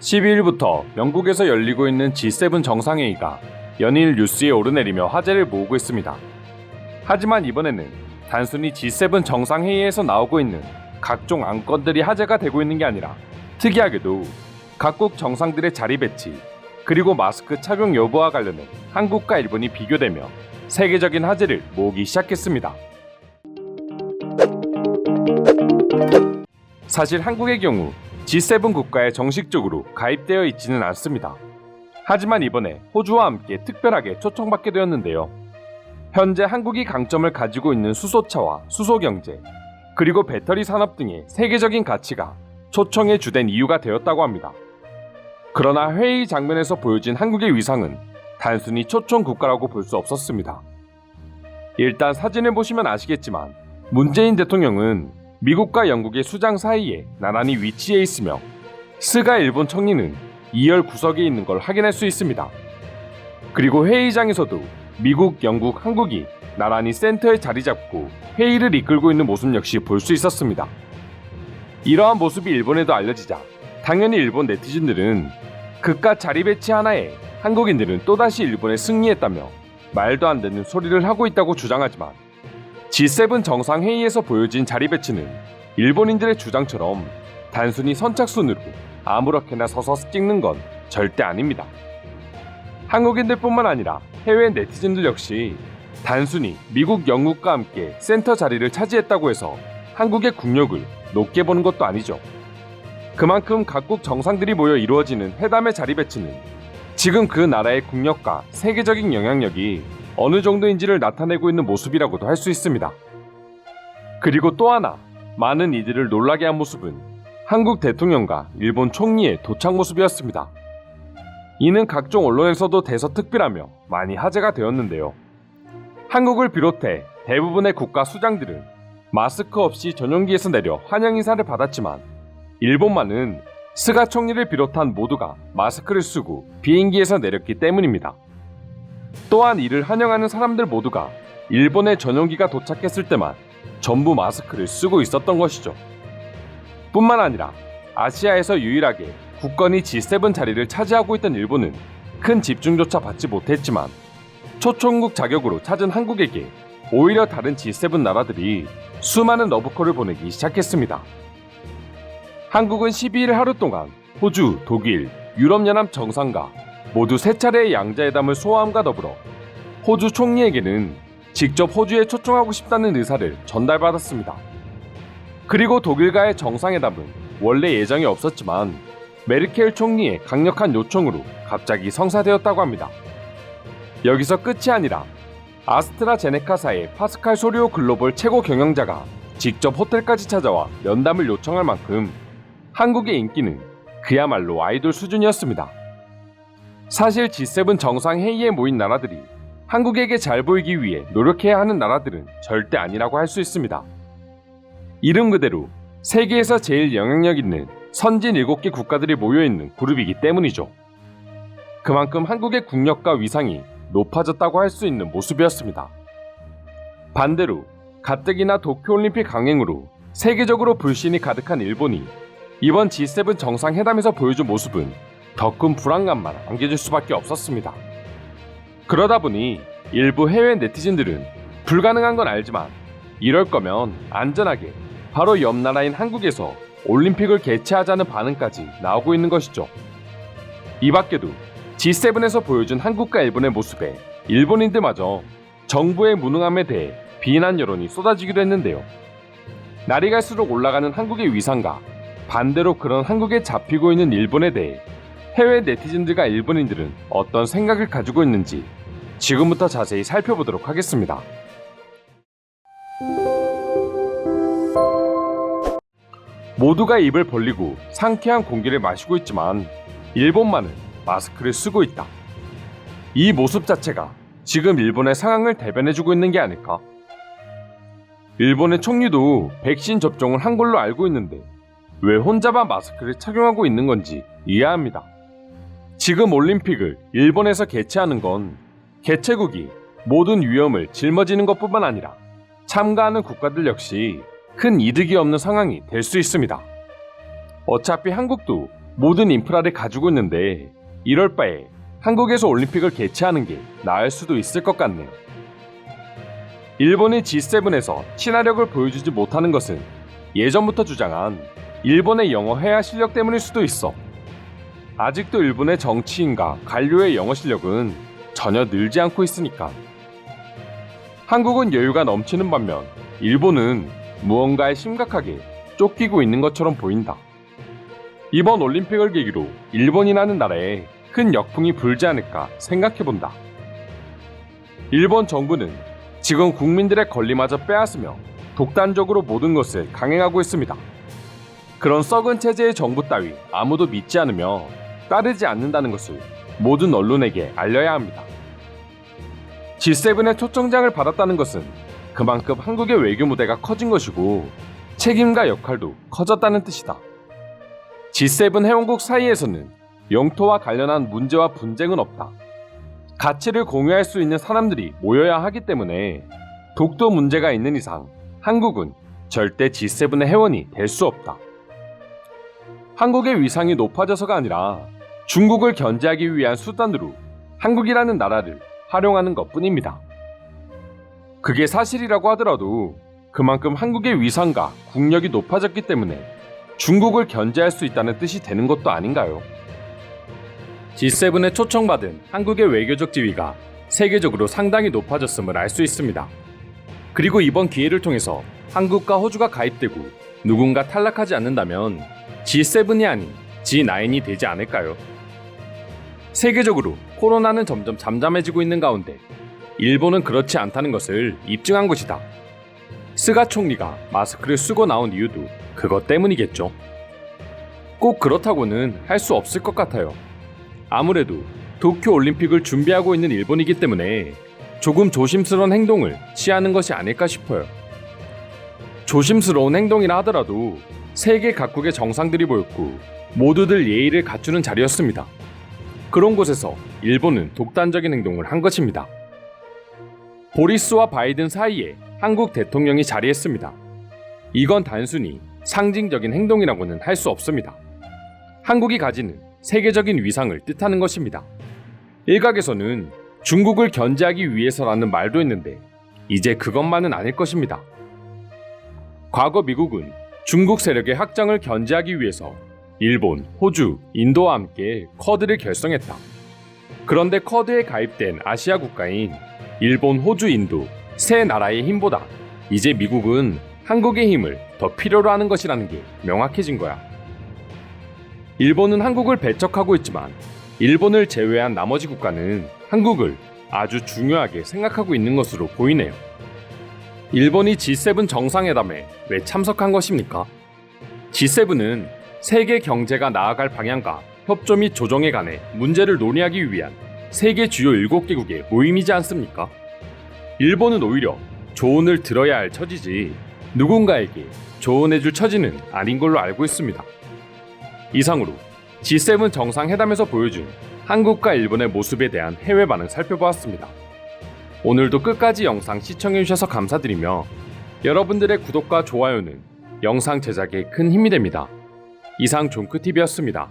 12일부터 영국에서 열리고 있는 G7 정상회의가 연일 뉴스에 오르내리며 화제를 모으고 있습니다. 하지만 이번에는 단순히 G7 정상회의에서 나오고 있는 각종 안건들이 화제가 되고 있는 게 아니라 특이하게도 각국 정상들의 자리 배치 그리고 마스크 착용 여부와 관련해 한국과 일본이 비교되며 세계적인 화제를 모으기 시작했습니다. 사실 한국의 경우 G7 국가에 정식적으로 가입되어 있지는 않습니다. 하지만 이번에 호주와 함께 특별하게 초청받게 되었는데요. 현재 한국이 강점을 가지고 있는 수소차와 수소경제, 그리고 배터리 산업 등의 세계적인 가치가 초청의 주된 이유가 되었다고 합니다. 그러나 회의 장면에서 보여진 한국의 위상은 단순히 초청 국가라고 볼 수 없었습니다. 일단 사진을 보시면 아시겠지만 문재인 대통령은 미국과 영국의 수장 사이에 나란히 위치해 있으며 스가 일본 총리는 2열 구석에 있는 걸 확인할 수 있습니다. 그리고 회의장에서도 미국, 영국, 한국이 나란히 센터에 자리 잡고 회의를 이끌고 있는 모습 역시 볼 수 있었습니다. 이러한 모습이 일본에도 알려지자 당연히 일본 네티즌들은 그깟 자리 배치 하나에 한국인들은 또다시 일본에 승리했다며 말도 안 되는 소리를 하고 있다고 주장하지만 G7 정상회의에서 보여진 자리 배치는 일본인들의 주장처럼 단순히 선착순으로 아무렇게나 서서 찍는 건 절대 아닙니다. 한국인들뿐만 아니라 해외 네티즌들 역시 단순히 미국, 영국과 함께 센터 자리를 차지했다고 해서 한국의 국력을 높게 보는 것도 아니죠. 그만큼 각국 정상들이 모여 이루어지는 회담의 자리 배치는 지금 그 나라의 국력과 세계적인 영향력이 어느 정도인지를 나타내고 있는 모습이라고도 할 수 있습니다. 그리고 또 하나 많은 이들을 놀라게 한 모습은 한국 대통령과 일본 총리의 도착 모습이었습니다. 이는 각종 언론에서도 대서특필하며 많이 화제가 되었는데요. 한국을 비롯해 대부분의 국가 수장들은 마스크 없이 전용기에서 내려 환영 인사를 받았지만 일본만은 스가 총리를 비롯한 모두가 마스크를 쓰고 비행기에서 내렸기 때문입니다. 또한 이를 환영하는 사람들 모두가 일본의 전용기가 도착했을 때만 전부 마스크를 쓰고 있었던 것이죠. 뿐만 아니라 아시아에서 유일하게 국권이 G7 자리를 차지하고 있던 일본은 큰 집중조차 받지 못했지만 초청국 자격으로 찾은 한국에게 오히려 다른 G7 나라들이 수많은 러브콜을 보내기 시작했습니다. 한국은 12일 하루 동안 호주, 독일, 유럽연합 정상과 모두 3차례의 양자회담을 소화함과 더불어 호주 총리에게는 직접 호주에 초청하고 싶다는 의사를 전달받았습니다. 그리고 독일과의 정상회담은 원래 예정이 없었지만 메르켈 총리의 강력한 요청으로 갑자기 성사되었다고 합니다. 여기서 끝이 아니라 아스트라제네카사의 파스칼 소리오 글로벌 최고 경영자가 직접 호텔까지 찾아와 면담을 요청할 만큼 한국의 인기는 그야말로 아이돌 수준이었습니다. 사실 G7 정상회의에 모인 나라들이 한국에게 잘 보이기 위해 노력해야 하는 나라들은 절대 아니라고 할 수 있습니다. 이름 그대로 세계에서 제일 영향력 있는 선진 7개 국가들이 모여있는 그룹이기 때문이죠. 그만큼 한국의 국력과 위상이 높아졌다고 할 수 있는 모습이었습니다. 반대로 가뜩이나 도쿄올림픽 강행으로 세계적으로 불신이 가득한 일본이 이번 G7 정상회담에서 보여준 모습은 더 큰 불안감만 안겨줄 수밖에 없었습니다. 그러다 보니 일부 해외 네티즌들은 불가능한 건 알지만 이럴 거면 안전하게 바로 옆 나라인 한국에서 올림픽을 개최하자는 반응까지 나오고 있는 것이죠. 이 밖에도 G7에서 보여준 한국과 일본의 모습에 일본인들마저 정부의 무능함에 대해 비난 여론이 쏟아지기도 했는데요. 날이 갈수록 올라가는 한국의 위상과 반대로 그런 한국에 잡히고 있는 일본에 대해 해외 네티즌들과 일본인들은 어떤 생각을 가지고 있는지 지금부터 자세히 살펴보도록 하겠습니다. 모두가 입을 벌리고 상쾌한 공기를 마시고 있지만 일본만은 마스크를 쓰고 있다. 이 모습 자체가 지금 일본의 상황을 대변해주고 있는 게 아닐까? 일본의 총리도 백신 접종을 한 걸로 알고 있는데 왜 혼자만 마스크를 착용하고 있는 건지 이해합니다. 지금 올림픽을 일본에서 개최하는 건 개최국이 모든 위험을 짊어지는 것뿐만 아니라 참가하는 국가들 역시 큰 이득이 없는 상황이 될 수 있습니다. 어차피 한국도 모든 인프라를 가지고 있는데 이럴 바에 한국에서 올림픽을 개최하는 게 나을 수도 있을 것 같네요. 일본이 G7에서 친화력을 보여주지 못하는 것은 예전부터 주장한 일본의 영어 회화 실력 때문일 수도 있어. 아직도 일본의 정치인과 관료의 영어 실력은 전혀 늘지 않고 있으니까. 한국은 여유가 넘치는 반면 일본은 무언가에 심각하게 쫓기고 있는 것처럼 보인다. 이번 올림픽을 계기로 일본이라는 나라에 큰 역풍이 불지 않을까 생각해본다. 일본 정부는 지금 국민들의 권리마저 빼앗으며 독단적으로 모든 것을 강행하고 있습니다. 그런 썩은 체제의 정부 따위 아무도 믿지 않으며 따르지 않는다는 것을 모든 언론에게 알려야 합니다. G7의 초청장을 받았다는 것은 그만큼 한국의 외교 무대가 커진 것이고 책임과 역할도 커졌다는 뜻이다. G7 회원국 사이에서는 영토와 관련한 문제와 분쟁은 없다. 가치를 공유할 수 있는 사람들이 모여야 하기 때문에 독도 문제가 있는 이상 한국은 절대 G7의 회원이 될 수 없다. 한국의 위상이 높아져서가 아니라 중국을 견제하기 위한 수단으로 한국이라는 나라를 활용하는 것뿐입니다. 그게 사실이라고 하더라도 그만큼 한국의 위상과 국력이 높아졌기 때문에 중국을 견제할 수 있다는 뜻이 되는 것도 아닌가요? G7에 초청받은 한국의 외교적 지위가 세계적으로 상당히 높아졌음을 알 수 있습니다. 그리고 이번 기회를 통해서 한국과 호주가 가입되고 누군가 탈락하지 않는다면 G7이 아닌 G9이 되지 않을까요? 세계적으로 코로나는 점점 잠잠해지고 있는 가운데 일본은 그렇지 않다는 것을 입증한 것이다. 스가 총리가 마스크를 쓰고 나온 이유도 그것 때문이겠죠. 꼭 그렇다고는 할 수 없을 것 같아요. 아무래도 도쿄 올림픽을 준비하고 있는 일본이기 때문에 조금 조심스러운 행동을 취하는 것이 아닐까 싶어요. 조심스러운 행동이라 하더라도 세계 각국의 정상들이 모였고 모두들 예의를 갖추는 자리였습니다. 그런 곳에서 일본은 독단적인 행동을 한 것입니다. 보리스와 바이든 사이에 한국 대통령이 자리했습니다. 이건 단순히 상징적인 행동이라고는 할 수 없습니다. 한국이 가지는 세계적인 위상을 뜻하는 것입니다. 일각에서는 중국을 견제하기 위해서라는 말도 했는데 이제 그것만은 아닐 것입니다. 과거 미국은 중국 세력의 확장을 견제하기 위해서 일본, 호주, 인도와 함께 쿼드를 결성했다. 그런데 쿼드에 가입된 아시아 국가인 일본, 호주, 인도 세 나라의 힘보다 이제 미국은 한국의 힘을 더 필요로 하는 것이라는 게 명확해진 거야. 일본은 한국을 배척하고 있지만 일본을 제외한 나머지 국가는 한국을 아주 중요하게 생각하고 있는 것으로 보이네요. 일본이 G7 정상회담에 왜 참석한 것입니까? G7은 세계 경제가 나아갈 방향과 협조 및 조정에 관해 문제를 논의하기 위한 세계 주요 7개국의 모임이지 않습니까? 일본은 오히려 조언을 들어야 할 처지지 누군가에게 조언해줄 처지는 아닌 걸로 알고 있습니다. 이상으로 G7 정상회담에서 보여준 한국과 일본의 모습에 대한 해외 반응 살펴보았습니다. 오늘도 끝까지 영상 시청해주셔서 감사드리며 여러분들의 구독과 좋아요는 영상 제작에 큰 힘이 됩니다. 이상 종크TV였습니다.